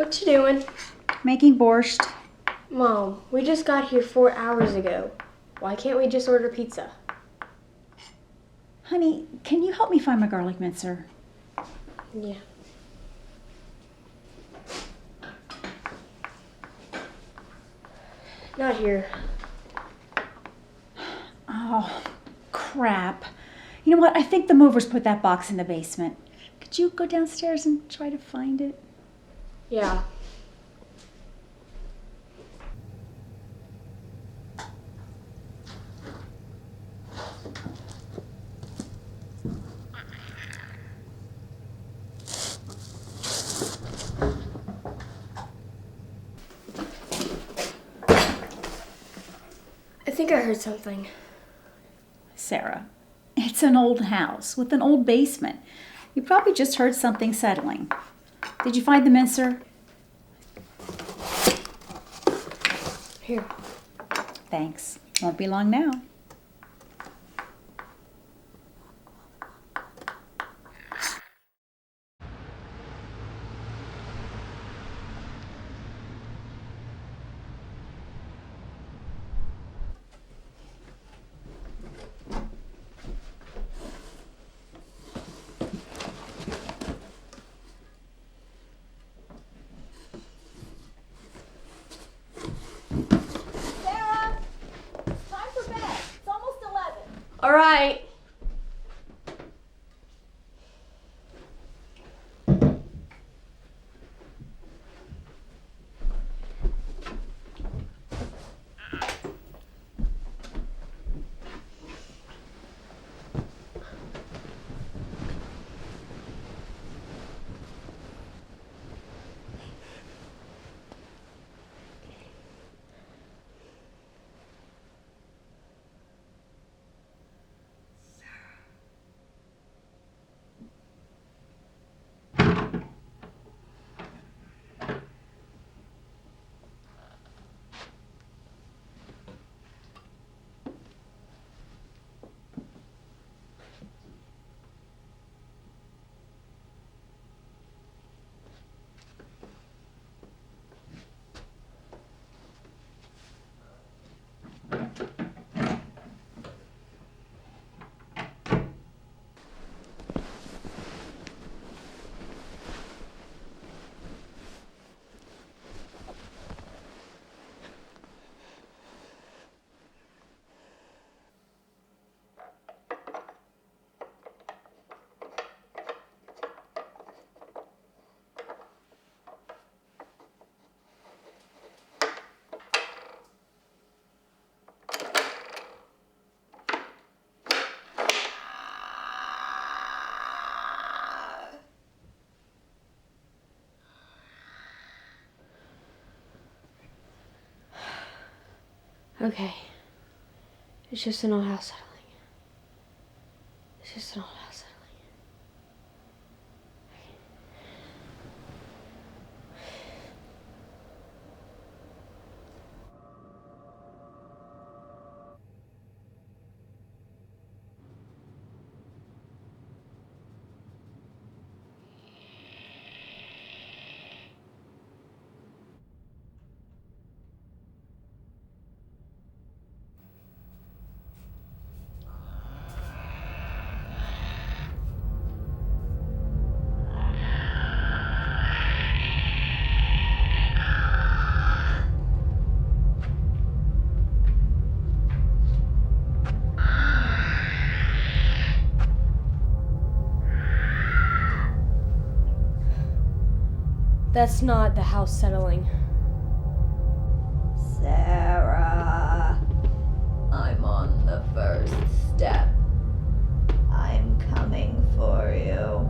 What you doing? Making borscht. Mom, we just got here 4 hours ago. Why can't we just order pizza? Honey, can you help me find my garlic mincer? Yeah. Not here. Oh, crap. You know what? I think the movers put that box in the basement. Could you go downstairs and try to find it? Yeah. I think I heard something. Sarah, it's an old house with an old basement. You probably just heard something settling. Did you find the mincer? Here. Thanks. Won't be long now. Sarah! Time for bed. It's almost 11. All right. Okay. It's just an old house settling. It's just an old house settling. That's not the house settling. Sarah, I'm on the first step. I'm coming for you.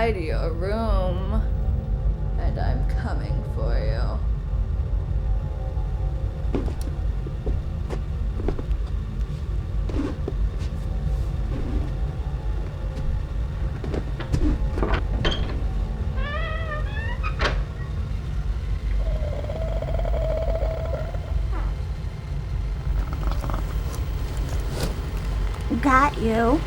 inside your room. And I'm coming for you. Got you.